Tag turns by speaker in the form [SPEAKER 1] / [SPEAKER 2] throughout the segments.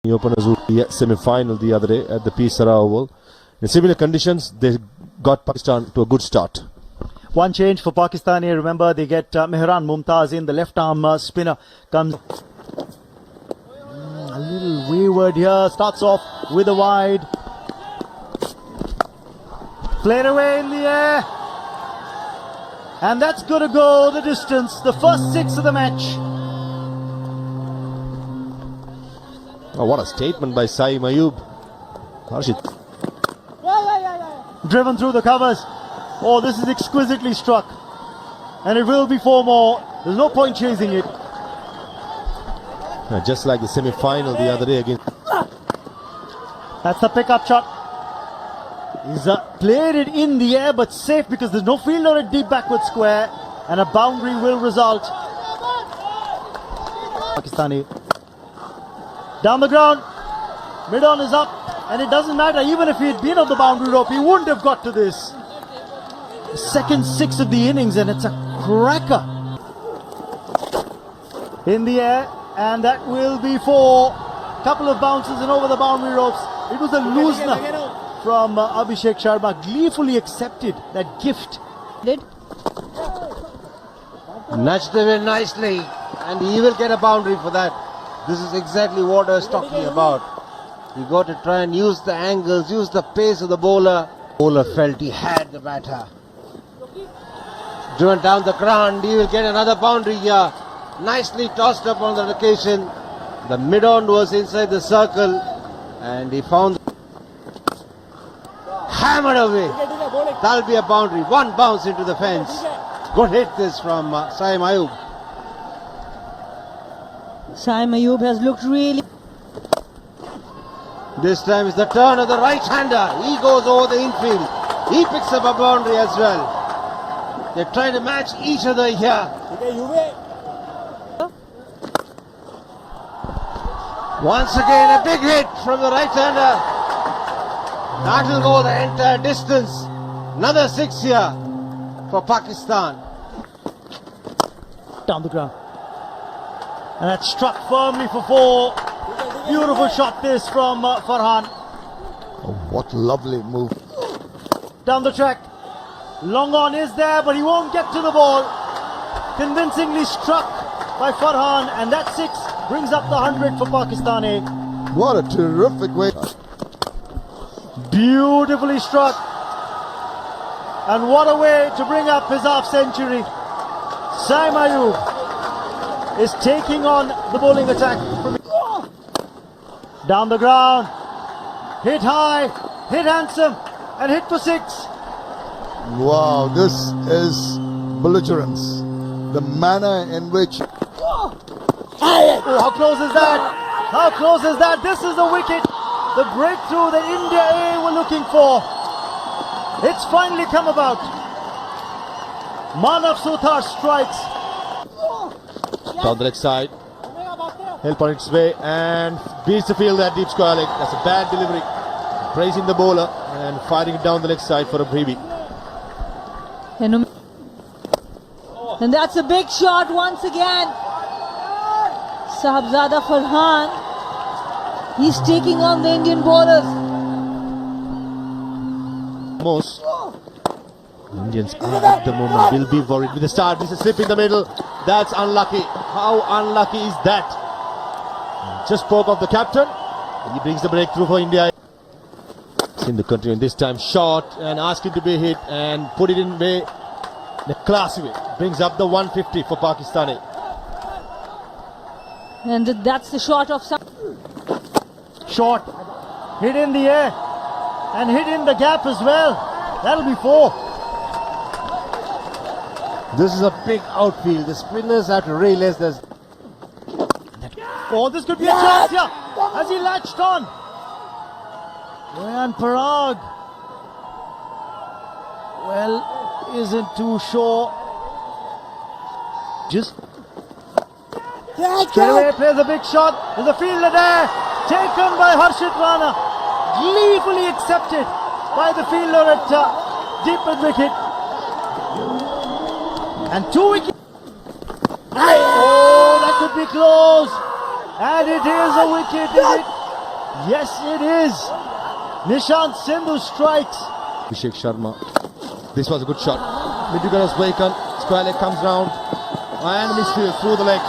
[SPEAKER 1] The openers who the semi-final the other day at the Pisara Oval. In similar conditions, they got Pakistan to a good start.
[SPEAKER 2] One change for Pakistani. Remember, they get Mehran Mumtaz in. The left arm spinner comes. A little wayward here. Starts off with a wide. Played away in the air. And that's going to go the distance. The first 6 of the match.
[SPEAKER 1] Oh, what a statement by Saim Ayub. Harshit.
[SPEAKER 2] Driven through the covers. Oh, this is exquisitely struck. And it will be 4 more. There's no point chasing it.
[SPEAKER 1] Just like the semi-final the other day again.
[SPEAKER 2] That's the pickup shot. He's played it in the air but safe because there's no fielder at deep backward square. And a boundary will result. Pakistani. Down the ground. Mid-on is up. And it doesn't matter. Even if he had been on the boundary rope, he wouldn't have got to this. The second 6 of the innings, and it's a cracker. In the air, and that will be 4. Couple of bounces and over the boundary ropes. It was a loosener from Abhishek Sharma. Gleefully accepted that gift.
[SPEAKER 3] Nudged away nicely, and he will get a boundary for that. This is exactly what I was talking about. You got to try and use the angles, use the pace of the bowler. Bowler felt he had the batter. Driven down the ground, he will get another boundary here. Nicely tossed up on that occasion. The mid-on was inside the circle, and he found hammered away. That'll be a boundary. 1 bounce into the fence. Good hit this from Saim Ayub.
[SPEAKER 4] Saim Ayub has looked really.
[SPEAKER 3] This time is the turn of the right-hander. He goes over the infield. He picks up a boundary as well. They're trying to match each other here. Once again, a big hit from the right-hander. That will go the entire distance. Another 6 here for Pakistan.
[SPEAKER 2] Down the ground. And that struck firmly for 4. Beautiful shot this from Farhan.
[SPEAKER 1] Oh, what lovely move.
[SPEAKER 2] Down the track. Long on is there, but he won't get to the ball. Convincingly struck by Farhan, and that 6 brings up the 100 for Pakistani.
[SPEAKER 1] What a terrific way.
[SPEAKER 2] Beautifully struck. And what a way to bring up his half century. Saim Ayub is taking on the bowling attack. Down the ground. Hit high, hit handsome, and hit for 6.
[SPEAKER 5] Wow, this is belligerence. The manner in which...
[SPEAKER 2] Oh, how close is that? How close is that? This is the wicket. The breakthrough that India A were looking for. It's finally come about. Manav Suthar strikes.
[SPEAKER 1] Down the leg side. Help on its way and beats the field at deep square leg. That's a bad delivery. Praising the bowler and firing it down the leg side for a freebie.
[SPEAKER 4] And that's a big shot once again. Sahibzada Farhan. He's taking on the Indian bowlers.
[SPEAKER 1] Most Indians at the moment will be worried with the start. This is slip in the middle. That's unlucky. How unlucky is that? Just spoke of the captain. He brings the breakthrough for India. In the country, and this time short and asked it to be hit and put it in way, the classy way. Brings up the 150 for Pakistani.
[SPEAKER 4] And that's the shot of some.
[SPEAKER 2] Short. Hit in the air. And hit in the gap as well. That'll be 4.
[SPEAKER 3] This is a big outfield. The spinners have to realize there's...
[SPEAKER 2] Oh, this could be a chance here. Has he latched on? And Parag, well, isn't too sure. Just straight away plays a big shot. There's a fielder there, taken by Harshit Rana, gleefully accepted by the fielder at deep mid wicket. And 2 wickets. Oh, that could be close. And it is a wicket, is it? Yes, it is. Nishant Sindhu strikes.
[SPEAKER 1] Abhishek Sharma. This was a good shot. Midfielder was vacant. Square leg comes round. And misfield through the leg.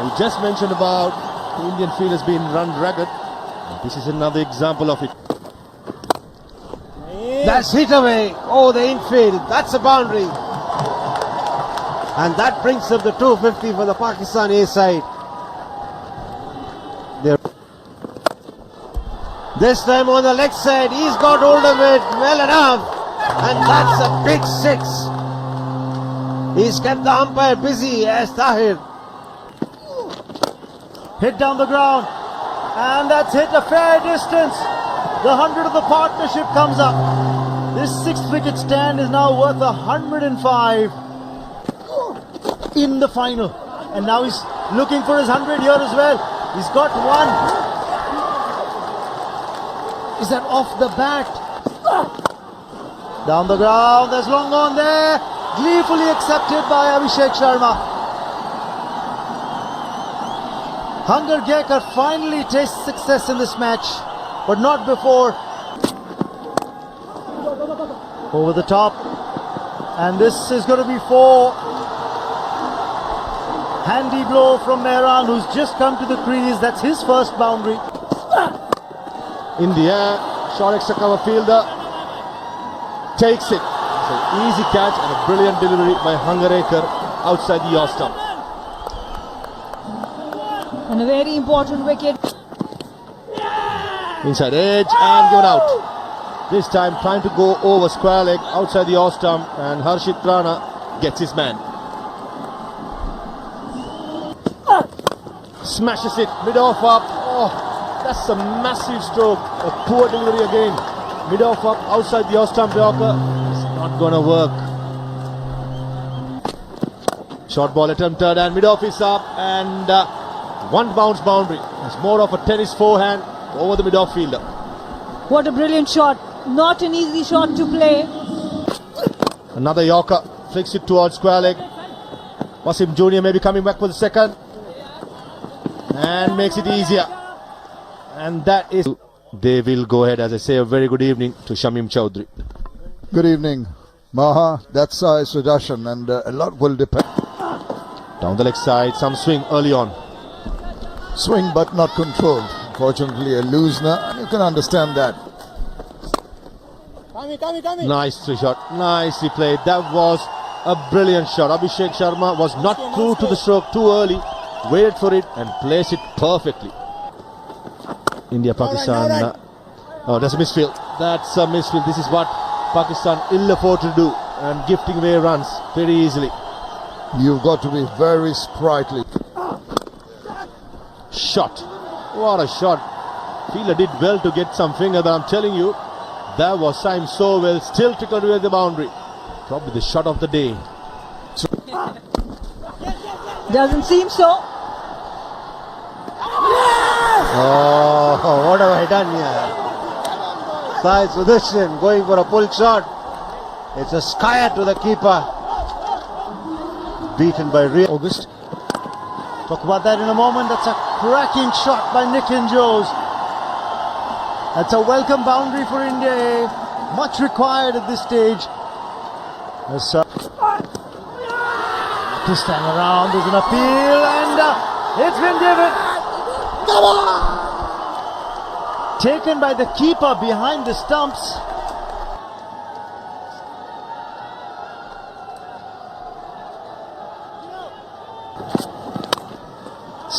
[SPEAKER 1] We just mentioned about the Indian field has been run ragged. This is another example of it.
[SPEAKER 3] That's hit away. Oh, the infield. That's a boundary. And that brings up the 250 for the Pakistan A side. There. This time on the leg side, he's got hold of it well enough. And that's a big six. He's kept the umpire busy as Tahir.
[SPEAKER 2] Hit down the ground. And that's hit a fair distance. The 100 of the partnership comes up. This 6th wicket stand is now worth 105 in the final. And now he's looking for his 100 here as well. He's got one. Is that off the bat? Down the ground, there's long on there. Gleefully accepted by Abhishek Sharma. Hunger Gekar finally tastes success in this match, but not before. Over the top, and this is going to be 4. Handy blow from Mehran, who's just come to the crease. That's his first boundary.
[SPEAKER 1] In the air, short extra cover fielder takes it. So easy catch and a brilliant delivery by Hangarekar outside the off stump.
[SPEAKER 4] And a very important wicket.
[SPEAKER 1] Inside edge and given out. This time trying to go over square leg outside the off stump, and Harshit Rana gets his man. Smashes it mid off up. Oh, that's a massive stroke. A poor delivery again. Mid off up outside the off stump Yorker. It's not gonna work. Short ball attempted and mid off is up, and one bounce boundary. It's more of a tennis forehand over the mid off fielder.
[SPEAKER 4] What a brilliant shot. Not an easy shot to play.
[SPEAKER 1] Another Yorker flicks it towards square leg. Wasim Jr. maybe coming back for the second and makes it easier. And that is. They will go ahead, as I say, a very good evening to Shamim Chowdhury.
[SPEAKER 5] Good evening, Maha. That's a suggestion, and a lot will depend.
[SPEAKER 1] Down the leg side, some swing early on.
[SPEAKER 5] Swing but not controlled. Fortunately, a loosener, and you can understand that.
[SPEAKER 1] Nice three shot, nicely played. That was a brilliant shot. Abhishek Sharma was not true to the stroke too early, waited for it and placed it perfectly. India, Pakistan. Oh, that's a misfield. That's a misfield. This is what Pakistan ill afford to do, and gifting away runs very easily.
[SPEAKER 5] You've got to be very sprightly.
[SPEAKER 1] Shot. What a shot. Fielder did well to get some finger, but I'm telling you, that was timed so well. Still tickled away the boundary. Probably the shot of the day.
[SPEAKER 4] Doesn't seem so.
[SPEAKER 3] Oh, what have I done here? Sai Sudarshan going for a pull shot. It's a skyer to the keeper. Beaten by Real.
[SPEAKER 2] August. Talk about that in a moment. That's a cracking shot by Nick Jones. That's a welcome boundary for India. Much required at this stage. This time around there's an appeal, and it's been given. Taken by the keeper behind the stumps.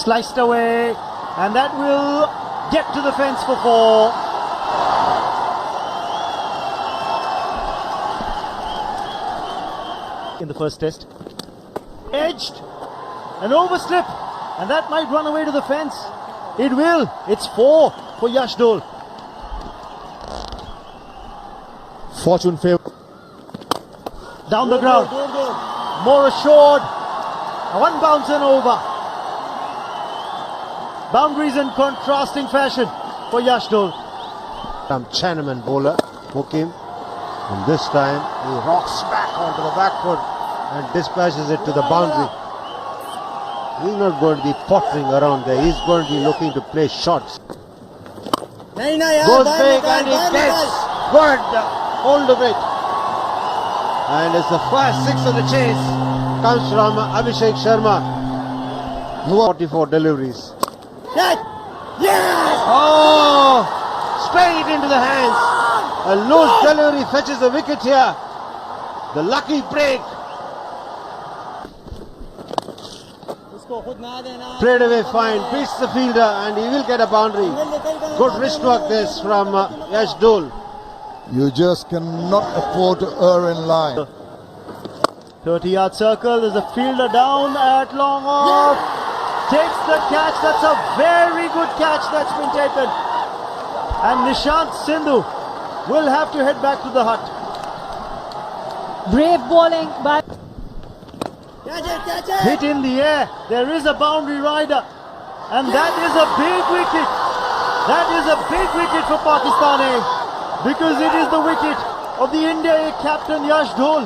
[SPEAKER 2] Sliced away, and that will get to the fence for 4. In the first test, edged, an overslip, and that might run away to the fence. It will. It's 4 for Yash Dole.
[SPEAKER 1] Fortune favor.
[SPEAKER 2] Down the ground, more assured. One bounce and over. Boundaries in contrasting fashion for Yash Dole.
[SPEAKER 3] Chinaman bowler, hook him, and this time he rocks back onto the back foot and dispatches it to the boundary. He's not going to be pottering around there. He's going to be looking to play shots. Goes big and he gets good hold of it. And it's the first six of the chase comes from Abhishek Sharma. 44 deliveries. Oh, straight into the hands. A loose delivery fetches the wicket here. The lucky break. Played away fine, beats the fielder and he will get a boundary. Good wrist work this from Yash Dole.
[SPEAKER 5] You just cannot afford to err in line.
[SPEAKER 2] 30-yard circle, there's a fielder down at long off. Takes the catch, that's a very good catch that's been taken. And Nishant Sindhu will have to head back to the hut.
[SPEAKER 4] Brave bowling by
[SPEAKER 2] Hit in the air, there is a boundary rider. And that is a big wicket. That is a big wicket for Pakistan A. Because it is the wicket of the India A captain Yash Dole.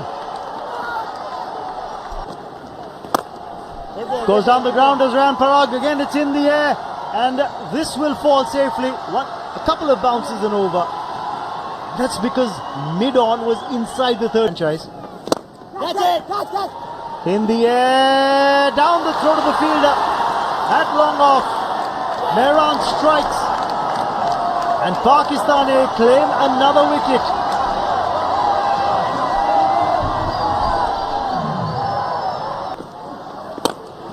[SPEAKER 2] Goes down the ground as Riyan Parag. Again it's in the air. And this will fall safely. A couple of bounces and over. That's because mid-on was inside the third franchise. In the air, down the throat of the fielder. At long off. Mehran strikes. And Pakistan A claim another wicket.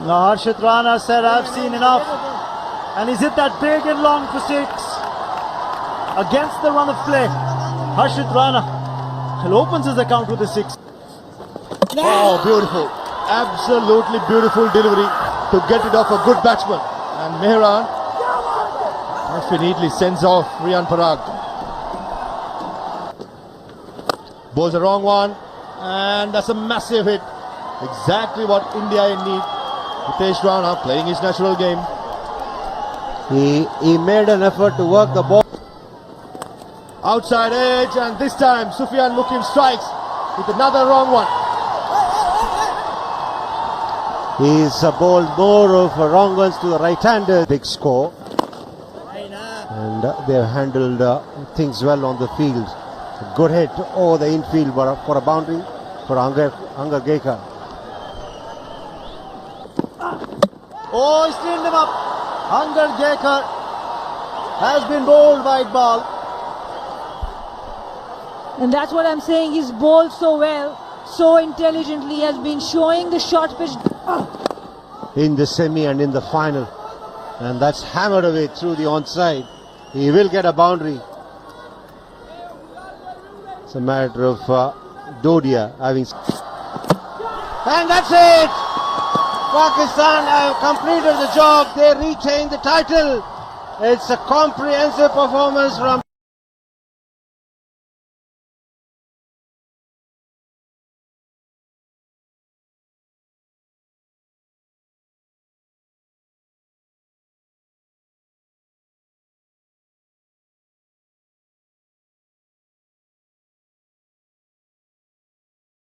[SPEAKER 2] Now Harshit Rana said, I've seen enough. And he's hit that big and long for six. Against the run of play. Harshit Rana opens his account with a six.
[SPEAKER 1] Oh, beautiful. Absolutely beautiful delivery to get it off a good batsman. And Mehran neatly sends off Riyan Parag. Bowls the wrong one. And that's a massive hit. Exactly what India need. Hitesh Rana playing his natural game.
[SPEAKER 3] He made an effort to work the ball.
[SPEAKER 1] Outside edge, and this time Sufyan Mukim strikes with another wrong one.
[SPEAKER 3] He's bowled more of wrong ones to the right-hander. Big score. And they've handled things well on the field. A good hit over the infield for a boundary for Angar Gekar.
[SPEAKER 2] Oh, he's cleaned him up. Angar Gekar has been bowled by Iqbal.
[SPEAKER 4] and that's what I'm saying. He's bowled so well, so intelligently, has been showing the short pitch.
[SPEAKER 3] In the semi and in the final, and that's hammered away through the onside. He will get a boundary. It's a matter of Dodia having, and that's it. Pakistan have completed the job. They retain the title. It's a comprehensive performance from